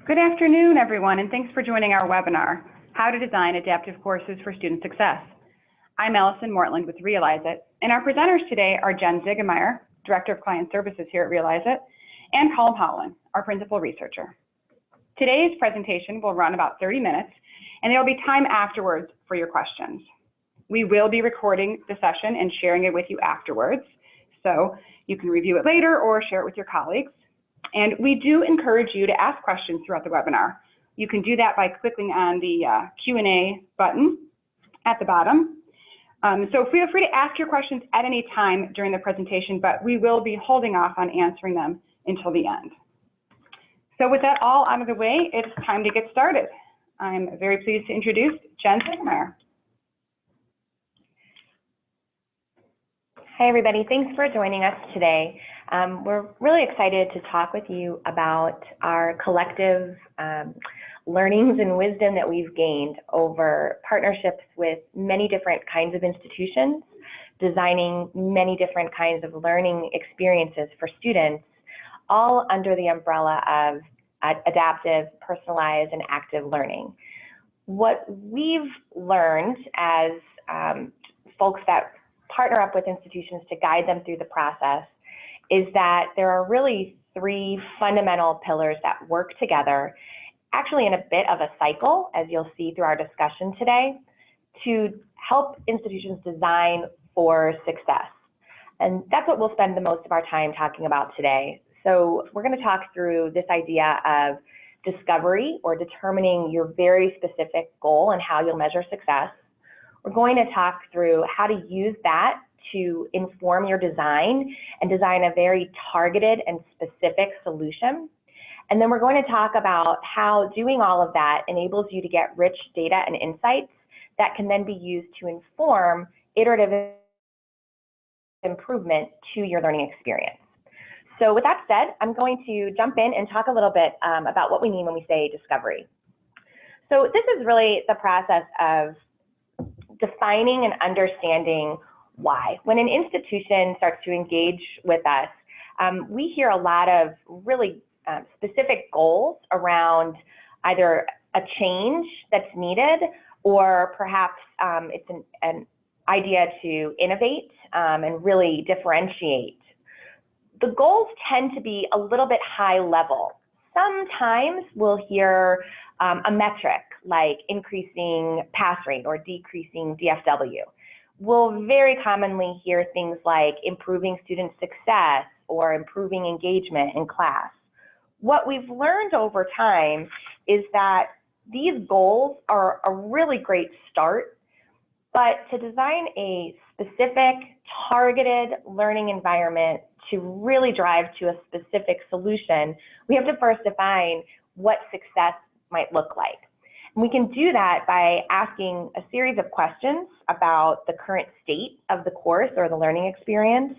Good afternoon, everyone, and thanks for joining our webinar, How to Design Adaptive Courses for Student Success. I'm Allison Mortland with Realizeit, and our presenters today are Jen Ziegemeyer, Director of Client Services here at Realizeit, and Colin Howland, our Principal Researcher. Today's presentation will run about 30 minutes, and there will be time afterwards for your questions. We will be recording the session and sharing it with you afterwards, so you can review it later or share it with your colleagues. And we do encourage you to ask questions throughout the webinar. You can do that by clicking on the Q&A button at the bottom. So feel free to ask your questions at any time during the presentation, but we will be holding off on answering them until the end. So with that all out of the way, it's time to get started. I'm very pleased to introduce Jen Ziegemeyer. Hi, everybody. Thanks for joining us today. We're really excited to talk with you about our collective learnings and wisdom that we've gained over partnerships with many different kinds of institutions, designing many different kinds of learning experiences for students, all under the umbrella of adaptive, personalized, and active learning. What we've learned as folks that partner up with institutions to guide them through the process is that there are really three fundamental pillars that work together, actually in a bit of a cycle, as you'll see through our discussion today, to help institutions design for success. And that's what we'll spend the most of our time talking about today. So we're going to talk through this idea of discovery, or determining your very specific goal and how you'll measure success. We're going to talk through how to use that to inform your design and design a very targeted and specific solution. And then we're going to talk about how doing all of that enables you to get rich data and insights that can then be used to inform iterative improvement to your learning experience. So with that said, I'm going to jump in and talk a little bit about what we mean when we say discovery. So this is really the process of defining and understanding why. When an institution starts to engage with us, we hear a lot of really specific goals around either a change that's needed, or perhaps it's an idea to innovate and really differentiate. The goals tend to be a little bit high level. Sometimes we'll hear a metric like increasing pass rate or decreasing DFW. We'll very commonly hear things like improving student success or improving engagement in class. What we've learned over time is that these goals are a really great start, but to design a specific, targeted learning environment to really drive to a specific solution, we have to first define what success might look like. And we can do that by asking a series of questions about the current state of the course or the learning experience.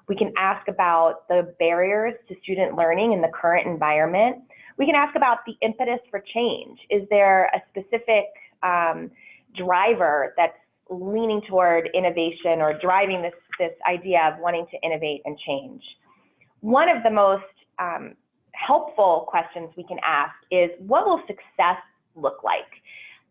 We can ask about the barriers to student learning in the current environment. We can ask about the impetus for change. Is there a specific driver that's leaning toward innovation or driving this idea of wanting to innovate and change? One of the most helpful questions we can ask is, what will success look like?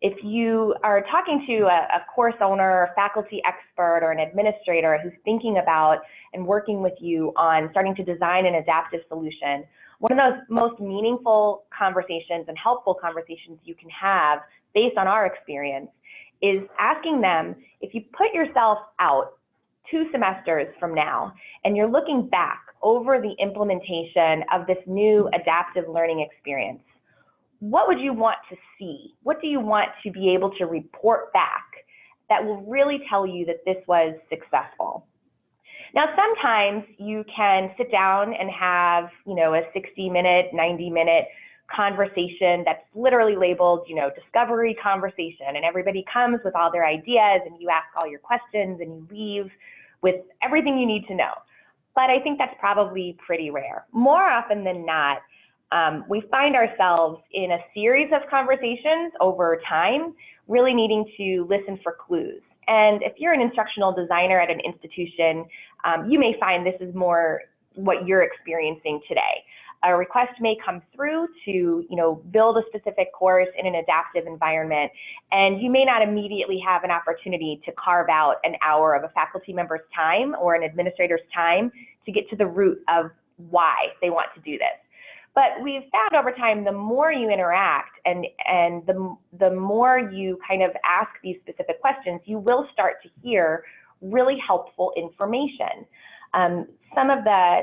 If you are talking to a course owner, faculty expert, or an administrator who's thinking about and working with you on starting to design an adaptive solution, one of those most meaningful conversations and helpful conversations you can have based on our experience is asking them, if you put yourself out 2 semesters from now and you're looking back over the implementation of this new adaptive learning experience, what would you want to see? What do you want to be able to report back that will really tell you that this was successful? Now, sometimes you can sit down and have, a 60-minute, 90-minute conversation that's literally labeled, discovery conversation, and everybody comes with all their ideas and you ask all your questions and you leave with everything you need to know. But I think that's probably pretty rare. More often than not, we find ourselves in a series of conversations over time, really needing to listen for clues. And if you're an instructional designer at an institution, you may find this is more what you're experiencing today. A request may come through to, build a specific course in an adaptive environment, and you may not immediately have an opportunity to carve out an hour of a faculty member's time or an administrator's time to get to the root of why they want to do this. But we've found over time, the more you interact and the more you kind of ask these specific questions, you will start to hear really helpful information. Some of the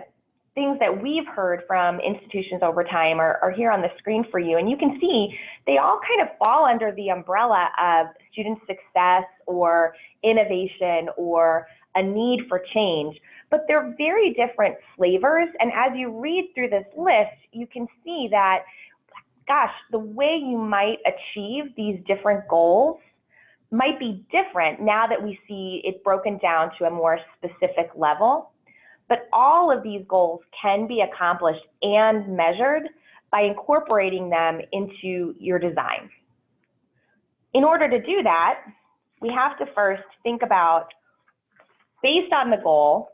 things that we've heard from institutions over time are here on the screen for you. And you can see they all kind of fall under the umbrella of student success or innovation or a need for change, but they're very different flavors. And as you read through this list, you can see that, gosh, the way you might achieve these different goals might be different now that we see it broken down to a more specific level. But all of these goals can be accomplished and measured by incorporating them into your design. In order to do that, we have to first think about, based on the goal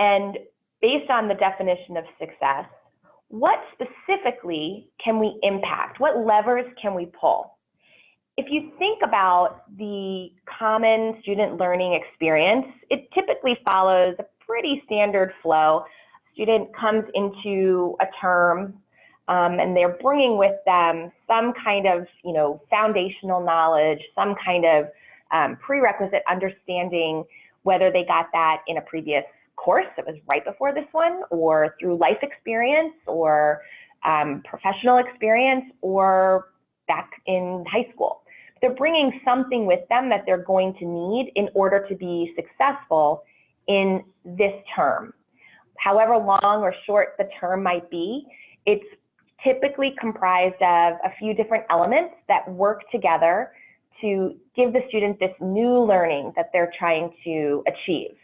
and based on the definition of success, what specifically can we impact? What levers can we pull? If you think about the common student learning experience, it typically follows a pretty standard flow. Student comes into a term and they're bringing with them some kind of, foundational knowledge, some kind of prerequisite understanding, whether they got that in a previous course that was right before this one, or through life experience, or professional experience, or back in high school. They're bringing something with them that they're going to need in order to be successful in this term. However long or short the term might be, it's typically comprised of a few different elements that work together to give the student this new learning that they're trying to achieve.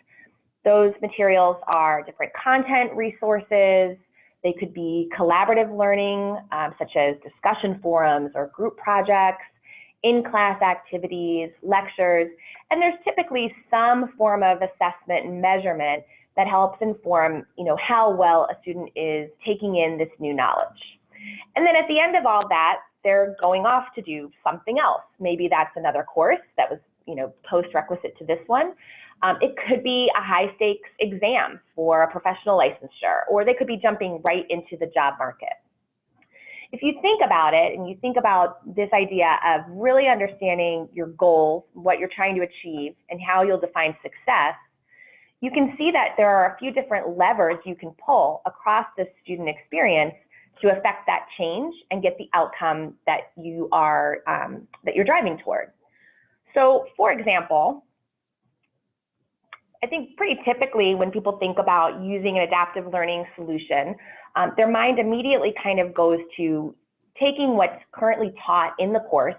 Those materials are different content resources. They could be collaborative learning, such as discussion forums or group projects, in-class activities, lectures, and there's typically some form of assessment and measurement that helps inform, how well a student is taking in this new knowledge. And then at the end of all that, they're going off to do something else. Maybe that's another course that was, post-requisite to this one. It could be a high-stakes exam for a professional licensure, or they could be jumping right into the job market. If you think about it and you think about this idea of really understanding your goals, what you're trying to achieve, and how you'll define success, you can see that there are a few different levers you can pull across the student experience to affect that change and get the outcome that you are that you're driving toward. So, for example, I think pretty typically when people think about using an adaptive learning solution, their mind immediately kind of goes to taking what's currently taught in the course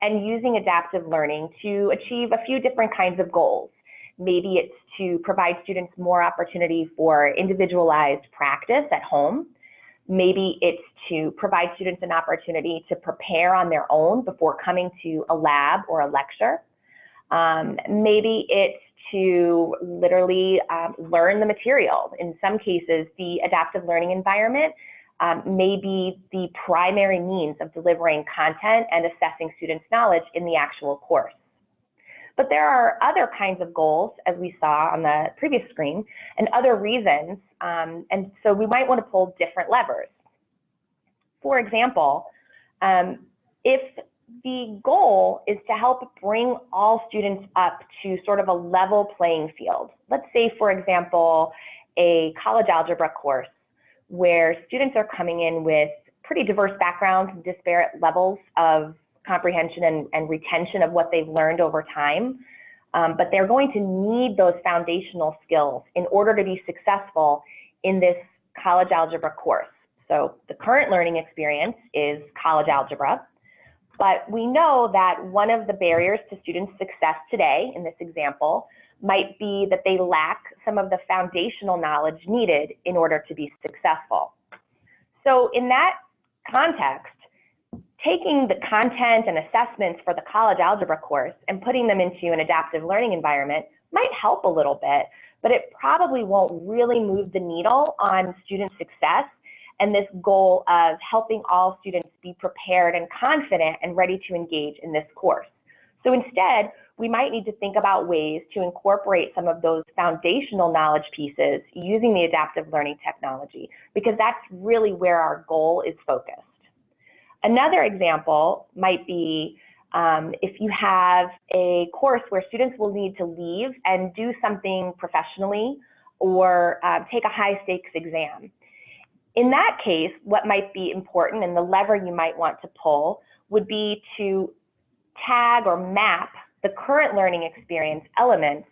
and using adaptive learning to achieve a few different kinds of goals. Maybe it's to provide students more opportunity for individualized practice at home. Maybe it's to provide students an opportunity to prepare on their own before coming to a lab or a lecture. Maybe it's to literally learn the material. In some cases, the adaptive learning environment may be the primary means of delivering content and assessing students' knowledge in the actual course. But there are other kinds of goals, as we saw on the previous screen, and other reasons, and so we might want to pull different levers. For example, if the goal is to help bring all students up to sort of a level playing field. Let's say, for example, a college algebra course where students are coming in with pretty diverse backgrounds and disparate levels of comprehension and retention of what they've learned over time, but they're going to need those foundational skills in order to be successful in this college algebra course. So the current learning experience is college algebra. But we know that one of the barriers to students' success today, in this example, might be that they lack some of the foundational knowledge needed in order to be successful. So in that context, taking the content and assessments for the college algebra course and putting them into an adaptive learning environment might help a little bit, but it probably won't really move the needle on student success and this goal of helping all students be prepared and confident and ready to engage in this course. So instead, we might need to think about ways to incorporate some of those foundational knowledge pieces using the adaptive learning technology, because that's really where our goal is focused. Another example might be if you have a course where students will need to leave and do something professionally or take a high-stakes exam. In that case, what might be important and the lever you might want to pull would be to tag or map the current learning experience elements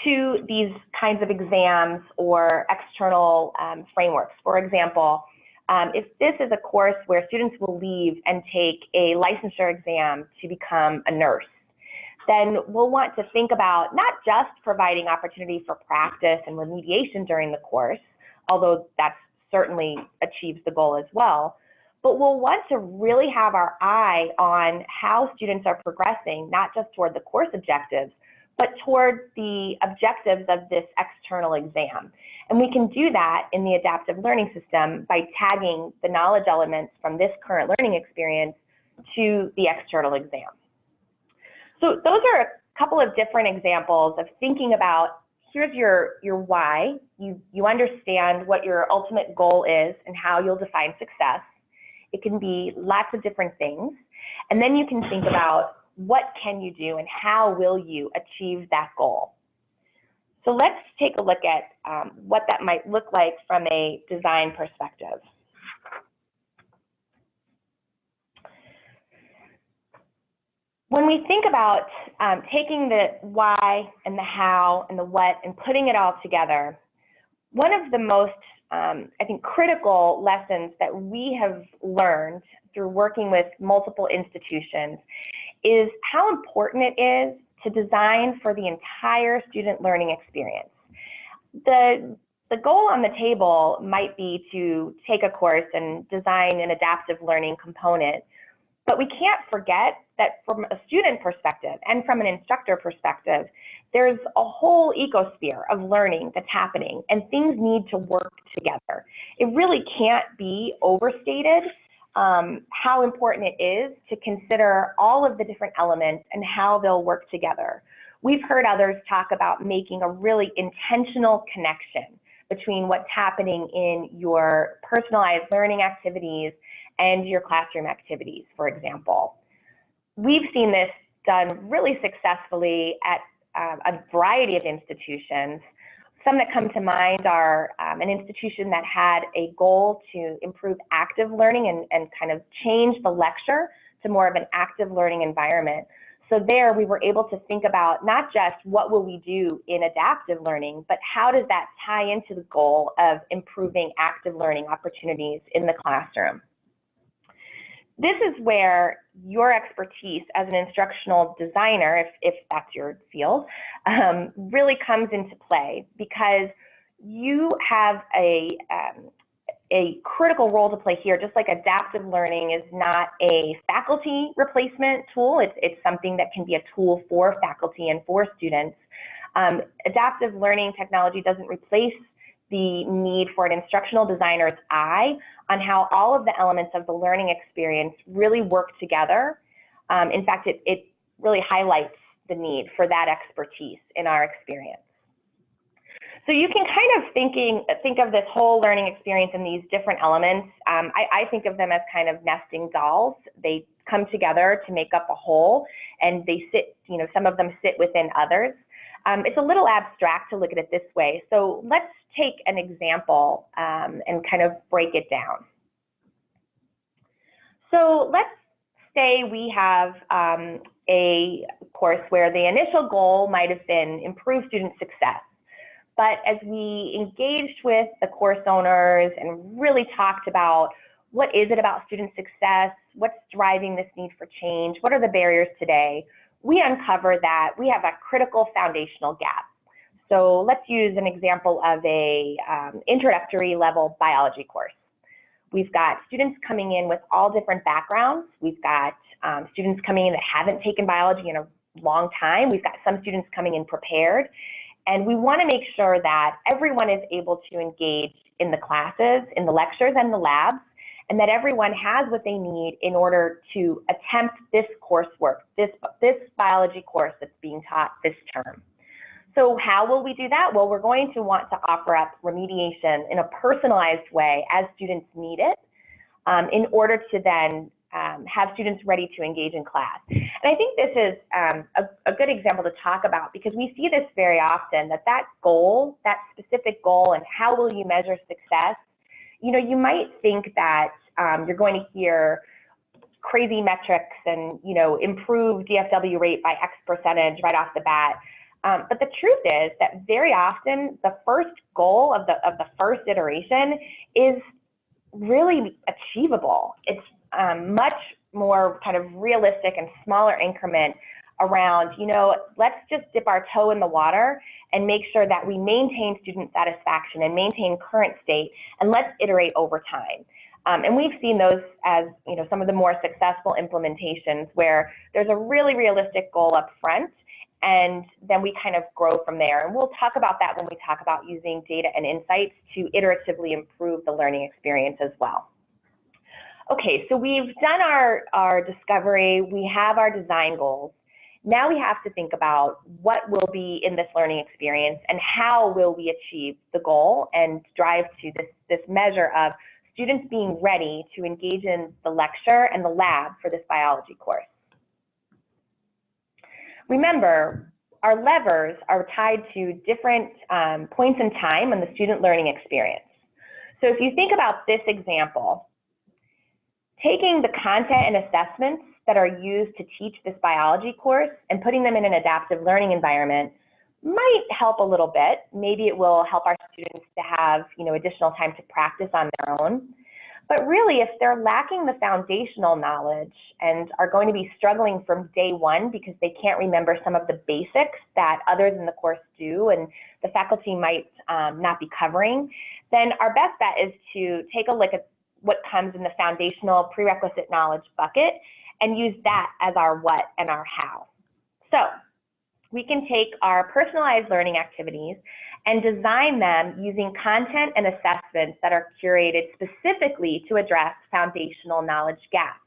to these kinds of exams or external frameworks. For example, if this is a course where students will leave and take a licensure exam to become a nurse, then we'll want to think about not just providing opportunity for practice and remediation during the course, although that certainly achieves the goal as well, but we'll want to really have our eye on how students are progressing, not just toward the course objectives, but toward the objectives of this external exam. And we can do that in the adaptive learning system by tagging the knowledge elements from this current learning experience to the external exam. So those are a couple of different examples of thinking about, here's your why. You understand what your ultimate goal is and how you'll define success. It can be lots of different things. And then you can think about what can you do and how will you achieve that goal. So let's take a look at what that might look like from a design perspective. When we think about taking the why and the how and the what and putting it all together, one of the most, I think, critical lessons that we have learned through working with multiple institutions is how important it is to design for the entire student learning experience. The goal on the table might be to take a course and design an adaptive learning component, but we can't forget that from a student perspective and from an instructor perspective, there's a whole ecosphere of learning that's happening, and things need to work together. It really can't be overstated how important it is to consider all of the different elements and how they'll work together. We've heard others talk about making a really intentional connection between what's happening in your personalized learning activities and your classroom activities, for example. We've seen this done really successfully at a variety of institutions. Some that come to mind are an institution that had a goal to improve active learning and kind of change the lecture to more of an active learning environment. So there we were able to think about not just what will we do in adaptive learning, but how does that tie into the goal of improving active learning opportunities in the classroom. This is where your expertise as an instructional designer, if that's your field, really comes into play, because you have a critical role to play here. Just like adaptive learning is not a faculty replacement tool, it's something that can be a tool for faculty and for students. Adaptive learning technology doesn't replace the need for an instructional designer's eye on how all of the elements of the learning experience really work together. In fact, it really highlights the need for that expertise in our experience. So you can kind of think of this whole learning experience in these different elements. I think of them as kind of nesting dolls. They come together to make up a whole, and they sit, some of them sit within others. It's a little abstract to look at it this way. So let's take an example and kind of break it down. So let's say we have a course where the initial goal might have been improve student success. But as we engaged with the course owners and really talked about what is it about student success, what's driving this need for change, what are the barriers today, we uncover that we have a critical foundational gap. So let's use an example of a introductory level biology course. We've got students coming in with all different backgrounds. We've got students coming in that haven't taken biology in a long time. We've got some students coming in prepared. And we want to make sure that everyone is able to engage in the classes, in the lectures and the labs, and that everyone has what they need in order to attempt this coursework, this biology course that's being taught this term. So how will we do that? Well, we're going to want to offer up remediation in a personalized way as students need it, in order to then have students ready to engage in class. And I think this is a good example to talk about, because we see this very often, that goal, that specific goal, and how will you measure success, you might think that you're going to hear crazy metrics and, improve DFW rate by X percentage right off the bat. But the truth is that very often the first goal of the first iteration is really achievable. It's much more kind of realistic and smaller increment around, let's just dip our toe in the water and make sure that we maintain student satisfaction and maintain current state, and let's iterate over time. And we've seen those as, some of the more successful implementations where there's a really realistic goal up front, and then we kind of grow from there. And we'll talk about that when we talk about using data and insights to iteratively improve the learning experience as well. Okay, so we've done our discovery, we have our design goals. Now we have to think about what will be in this learning experience and how will we achieve the goal and drive to this measure of students being ready to engage in the lecture and the lab for this biology course. Remember, our levers are tied to different points in time in the student learning experience. So if you think about this example, taking the content and assessments that are used to teach this biology course and putting them in an adaptive learning environment might help a little bit. Maybe it will help our students to have, additional time to practice on their own. But really, if they're lacking the foundational knowledge and are going to be struggling from day one because they can't remember some of the basics that others in the course do and the faculty might not be covering, then our best bet is to take a look at what comes in the foundational prerequisite knowledge bucket and use that as our what and our how. So we can take our personalized learning activities and design them using content and assessments that are curated specifically to address foundational knowledge gaps.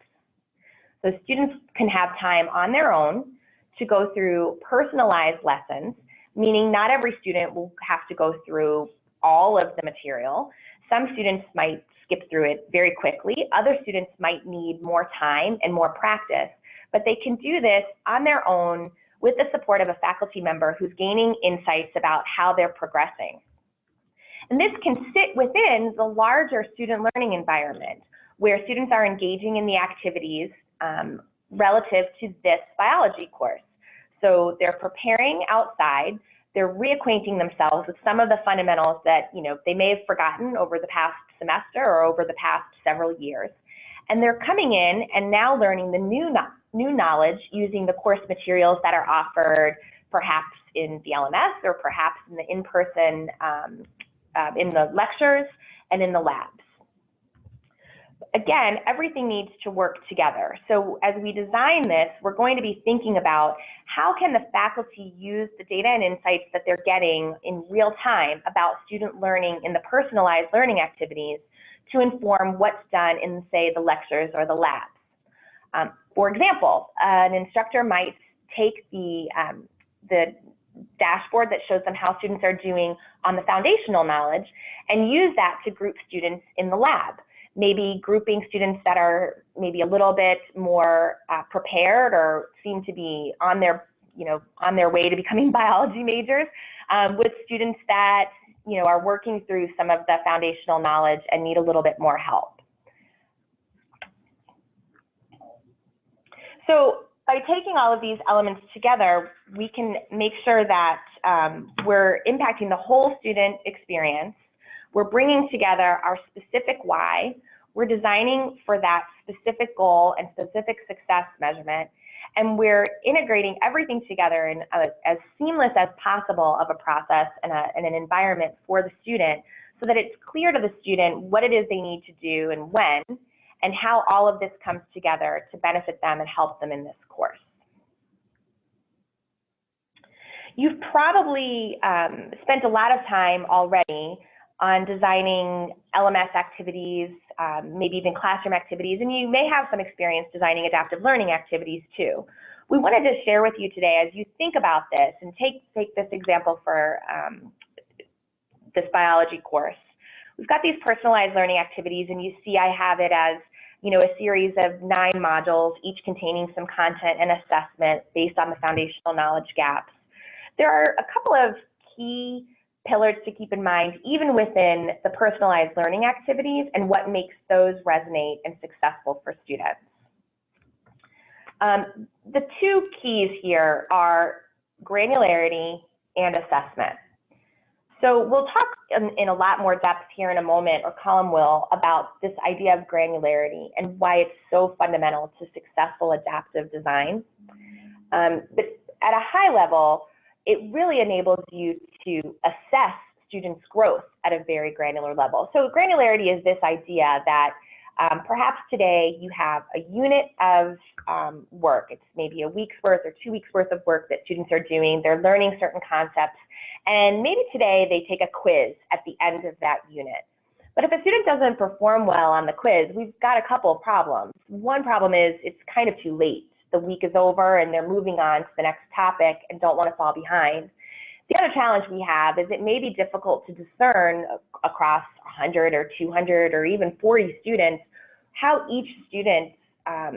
So students can have time on their own to go through personalized lessons, meaning not every student will have to go through all of the material. Some students might skip through it very quickly. Other students might need more time and more practice, but they can do this on their own with the support of a faculty member who's gaining insights about how they're progressing. And this can sit within the larger student learning environment where students are engaging in the activities relative to this biology course. So they're preparing outside, they're reacquainting themselves with some of the fundamentals that they may have forgotten over the past semester or over the past several years. And they're coming in and now learning the new knowledge using the course materials that are offered perhaps in the LMS or perhaps in the in-person, in the lectures and in the labs. Again, everything needs to work together. So as we design this, we're going to be thinking about how can the faculty use the data and insights that they're getting in real time about student learning in the personalized learning activities to inform what's done in, say, the lectures or the labs. For example, an instructor might take the dashboard that shows them how students are doing on the foundational knowledge and use that to group students in the lab. Maybe grouping students that are maybe a little bit more prepared or seem to be on their way to becoming biology majors with students that are working through some of the foundational knowledge and need a little bit more help. So by taking all of these elements together, we can make sure that we're impacting the whole student experience. We're bringing together our specific why. We're designing for that specific goal and specific success measurement. And we're integrating everything together in as seamless as possible of a process and an environment for the student so that it's clear to the student what it is they need to do and when, and how all of this comes together to benefit them and help them in this course. You've probably spent a lot of time already on designing LMS activities, maybe even classroom activities, and you may have some experience designing adaptive learning activities too. We wanted to share with you today, as you think about this, and take this example for this biology course. We've got these personalized learning activities, and you see I have it as, you know, a series of 9 modules, each containing some content and assessment based on the foundational knowledge gaps. There are a couple of key pillars to keep in mind, even within the personalized learning activities, and what makes those resonate and successful for students. The 2 keys here are granularity and assessment. So we'll talk in a lot more depth here in a moment, or Colin will, about this idea of granularity and why it's so fundamental to successful adaptive design. But at a high level, it really enables you to assess students' growth at a very granular level. So granularity is this idea that perhaps today you have a unit of work. It's maybe a week's worth or 2 weeks worth of work that students are doing. They're learning certain concepts, and maybe today they take a quiz at the end of that unit. But if a student doesn't perform well on the quiz, we've got a couple of problems. One problem is it's kind of too late. The week is over and they're moving on to the next topic and don't want to fall behind. The other challenge we have is it may be difficult to discern across 100 or 200 or even 40 students how each student,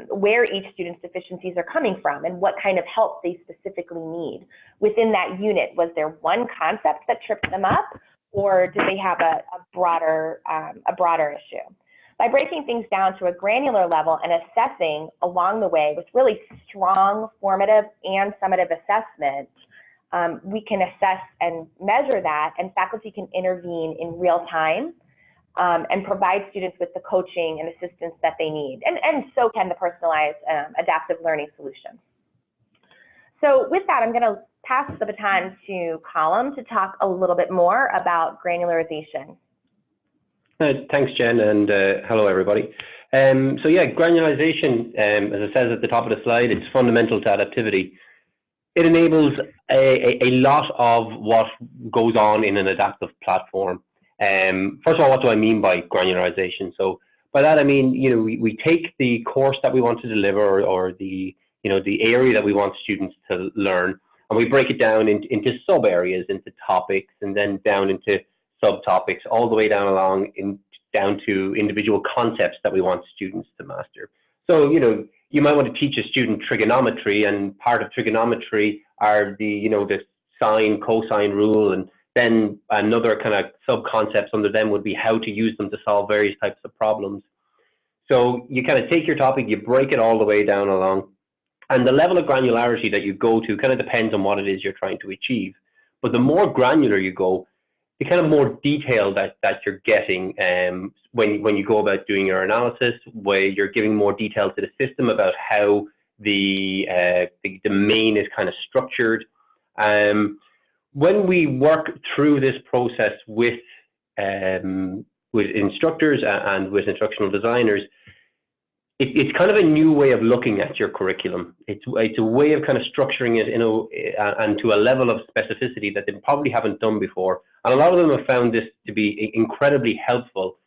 where each student's deficiencies are coming from and what kind of help they specifically need. Within that unit, was there one concept that tripped them up, or did they have a broader issue? By breaking things down to a granular level and assessing along the way with really strong formative and summative assessment, we can assess and measure that, and faculty can intervene in real time and provide students with the coaching and assistance that they need. And so can the personalized adaptive learning solutions. So with that, I'm going to pass the baton to Colin to talk a little bit more about granularization. Thanks, Jen, and hello, everybody. So yeah, granularization, as it says at the top of the slide, it's fundamental to adaptivity. It enables a lot of what goes on in an adaptive platform. First of all, what do I mean by granularization? So by that I mean, you know, we take the course that we want to deliver, or the, you know, the area that we want students to learn, and we break it down into sub areas, into topics, and then down into subtopics, all the way down to individual concepts that we want students to master. So, you know, you might want to teach a student trigonometry, and part of trigonometry are the, you know, the sine, cosine rule, and then another kind of sub-concepts under them would be how to use them to solve various types of problems. So you kind of take your topic, you break it all the way down along, and the level of granularity that you go to kind of depends on what it is you're trying to achieve. But the more granular you go, the kind of more detail that you're getting when you go about doing your analysis, where you're giving more detail to the system about how the domain is kind of structured. When we work through this process with instructors and with instructional designers, it's kind of a new way of looking at your curriculum. It's a way of kind of structuring it and to a level of specificity that they probably haven't done before. And a lot of them have found this to be incredibly helpful,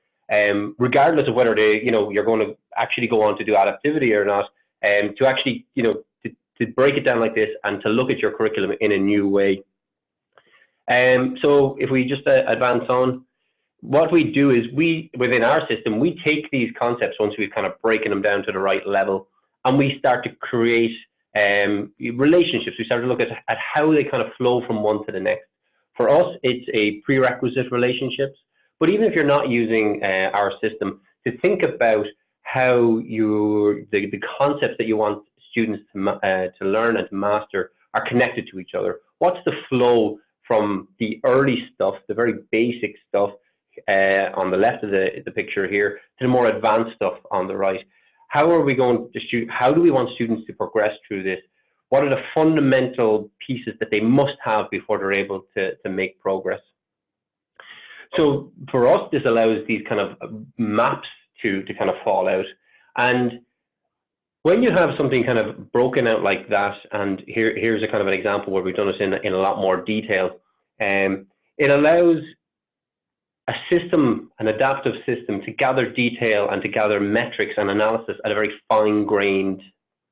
regardless of whether you're going to actually go on to do adaptivity or not, to actually, to break it down like this and to look at your curriculum in a new way. So if we just advance on, what we do is within our system, we take these concepts once we've kind of broken them down to the right level, and we start to create relationships. We start to look at how they kind of flow from one to the next. For us, it's a prerequisite relationships, but even if you're not using our system, to think about how the concepts that you want students to learn and to master are connected to each other. What's the flow from the early stuff, the very basic stuff, on the left of the picture here, to the more advanced stuff on the right? How are we going to how do we want students to progress through this? What are the fundamental pieces that they must have before they're able to make progress? So for us, this allows these kind of maps to kind of fall out. And When you have something kind of broken out like that, and here's a kind of an example where we've done it in a lot more detail, it allows a system, an adaptive system, to gather detail and to gather metrics and analysis at a very fine-grained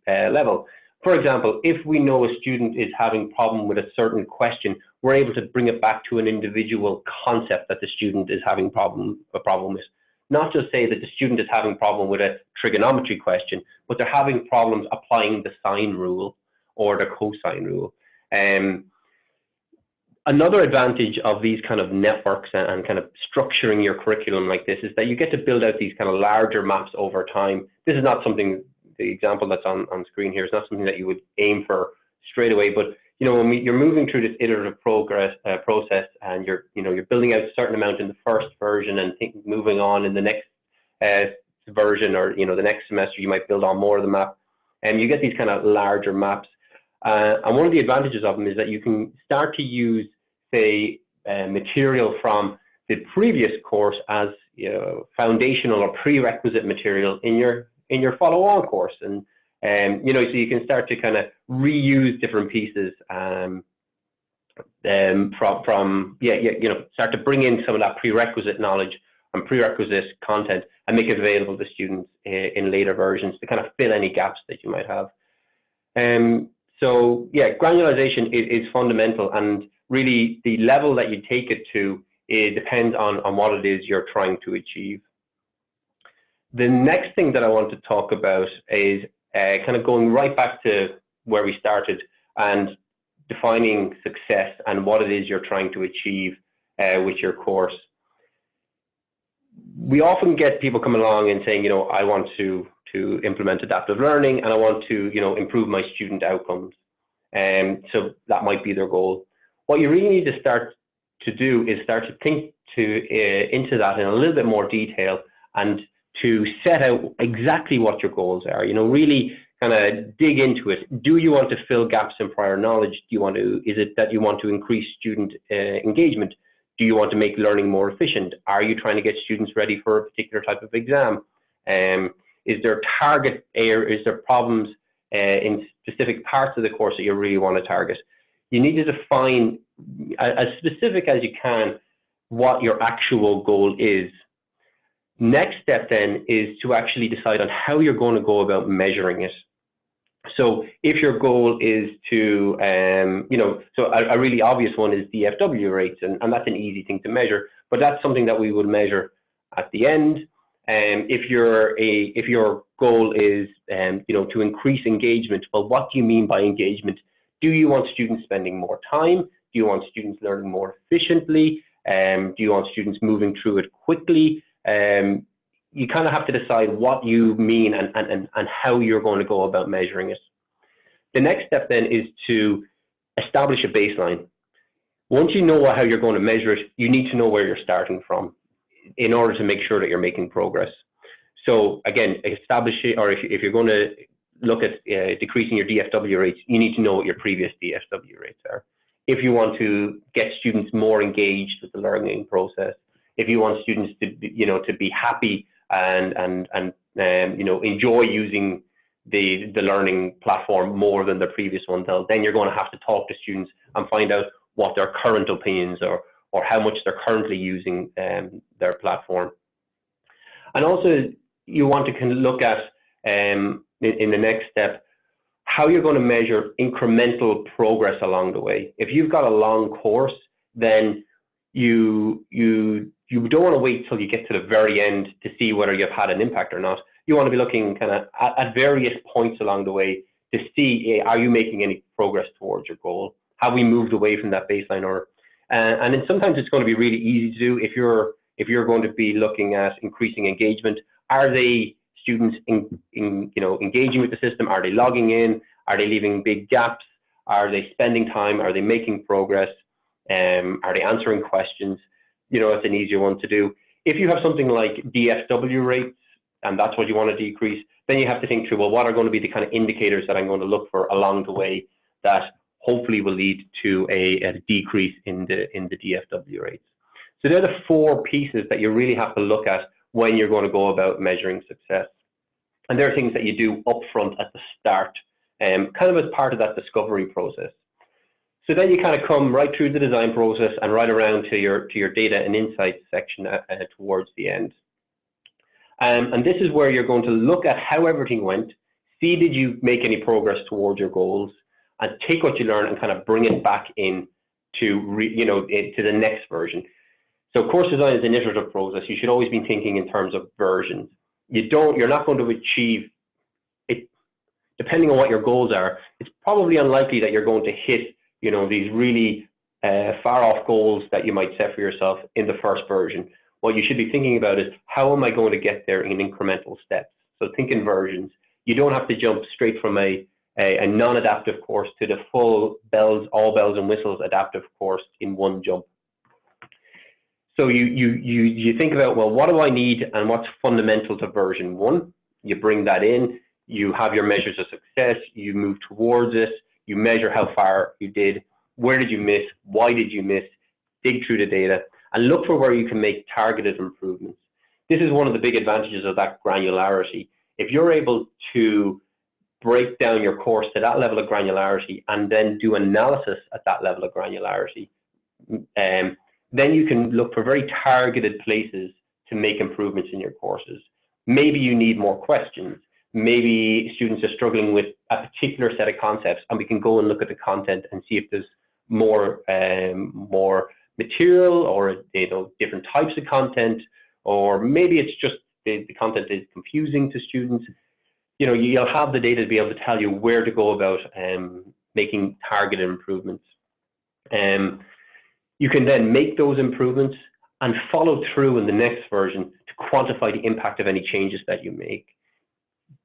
level. For example, if we know a student is having a problem with a certain question, we're able to bring it back to an individual concept that the student is having a problem with. Not just say that the student is having a problem with a trigonometry question, but they're having problems applying the sine rule or the cosine rule. Another advantage of these kind of networks and kind of structuring your curriculum like this is that you get to build out these kind of larger maps over time. This is not something, the example that's on screen here is not something that you would aim for straight away, but you know, when you're moving through this iterative process and you're building out a certain amount in the first version and moving on in the next version, or the next semester you might build on more of the map, and you get these kind of larger maps. And one of the advantages of them is that you can start to use, say, material from the previous course as foundational or prerequisite material in your follow-on course, and so you can start to kind of reuse different pieces start to bring in some of that prerequisite knowledge and prerequisite content and make it available to students in later versions to kind of fill any gaps that you might have. So yeah, granularization is fundamental, and really the level that you take it to, it depends on what it is you're trying to achieve. The next thing that I want to talk about is kind of going right back to where we started and defining success and what it is you're trying to achieve with your course. We often get people coming along and saying, I want to implement adaptive learning and I want to, improve my student outcomes. So that might be their goal. What you really need to start to do is start to think into that in a little bit more detail and to set out exactly what your goals are. Really kind of dig into it. Do you want to fill gaps in prior knowledge? Is it that you want to increase student engagement? Do you want to make learning more efficient? Are you trying to get students ready for a particular type of exam? Is there target areas? Is there problems in specific parts of the course that you really want to target? You need to define as specific as you can what your actual goal is. Next step then is to actually decide on how you're going to go about measuring it. So if your goal is to, so a really obvious one is DFW rates, and that's an easy thing to measure, but that's something that we would measure at the end. If your goal is, to increase engagement, well, what do you mean by engagement? Do you want students spending more time? Do you want students learning more efficiently? Do you want students moving through it quickly? You kind of have to decide what you mean and how you're going to go about measuring it. The next step then is to establish a baseline. Once you know how you're going to measure it, you need to know where you're starting from in order to make sure that you're making progress. So again, establish it, or if you're going to look at decreasing your DFW rates, you need to know what your previous DFW rates are. If you want to get students more engaged with the learning process, if you want students to be happy and enjoy using the learning platform more than the previous one, then you're going to have to talk to students and find out what their current opinions are, or how much they're currently using their platform. And also, you want to look at in the next step how you're going to measure incremental progress along the way. If you've got a long course, then you don't want to wait till you get to the very end to see whether you've had an impact or not. You want to be looking kind of at various points along the way to see, are you making any progress towards your goal? Have we moved away from that baseline? And then sometimes it's going to be really easy to do if you're going to be looking at increasing engagement. Are they students engaging with the system? Are they logging in? Are they leaving big gaps? Are they spending time? Are they making progress? Are they answering questions? It's an easier one to do. If you have something like DFW rates, and that's what you want to decrease, then you have to think through, well, what are going to be the kind of indicators that I'm going to look for along the way that hopefully will lead to a decrease in the DFW rates. So they're the four pieces that you really have to look at when you're going to go about measuring success. And there are things that you do upfront at the start, kind of as part of that discovery process. So then you kind of come right through the design process and right around to your data and insights section towards the end. And this is where you're going to look at how everything went, see did you make any progress towards your goals, and take what you learned and kind of bring it back in to to the next version. So course design is an iterative process. You should always be thinking in terms of versions. You're not going to achieve it, depending on what your goals are. It's probably unlikely that you're going to hit these really far off goals that you might set for yourself in the first version. What you should be thinking about is, how am I going to get there in incremental steps? So think in versions. You don't have to jump straight from a non-adaptive course to the full all bells and whistles adaptive course in one jump. So you think about, well, what do I need and what's fundamental to version 1? You bring that in, you have your measures of success, you move towards it, you measure how far you did, where did you miss, why did you miss, dig through the data, and look for where you can make targeted improvements. This is one of the big advantages of that granularity. If you're able to break down your course to that level of granularity and then do analysis at that level of granularity, then you can look for very targeted places to make improvements in your courses. Maybe you need more questions. Maybe students are struggling with a particular set of concepts, and we can go and look at the content and see if there's more material, or different types of content, or maybe it's just the content is confusing to students. You'll have the data to be able to tell you where to go about making targeted improvements. You can then make those improvements and follow through in the next version to quantify the impact of any changes that you make.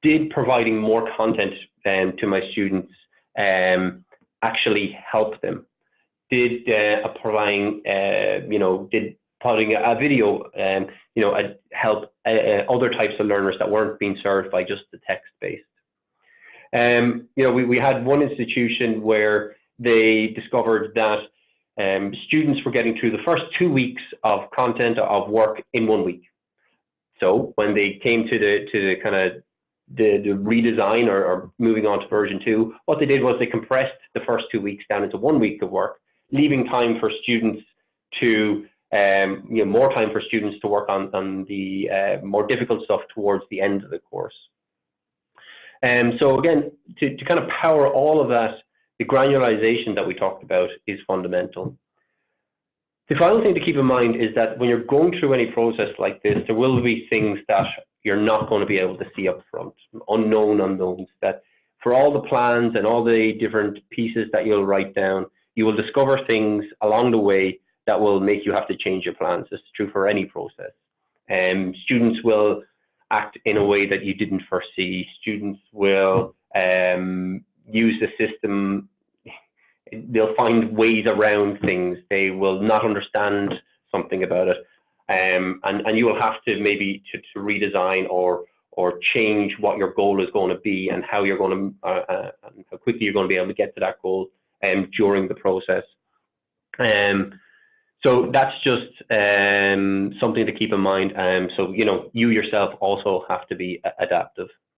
Did providing more content to my students actually help them? Did providing a video help other types of learners that weren't being served by just the text-based? We had one institution where they discovered that students were getting through the first 2 weeks of content of work in 1 week. So when they came to the kind of the redesign or moving on to version 2, what they did was they compressed the first 2 weeks down into 1 week of work, leaving time for students to more time for students to work on the more difficult stuff towards the end of the course. So again, to kind of power all of that, the granularization that we talked about is fundamental. The final thing to keep in mind is that when you're going through any process like this, there will be things that you're not going to be able to see up front, unknown unknowns, that for all the plans and all the different pieces that you'll write down, you will discover things along the way that will make you have to change your plans. This is true for any process. Students will act in a way that you didn't foresee. Students will use the system. They'll find ways around things. They will not understand something about it. And you will have to maybe to redesign or change what your goal is going to be and how you're going to, how quickly you're going to be able to get to that goal during the process. So that's just something to keep in mind. So, you yourself also have to be adaptive.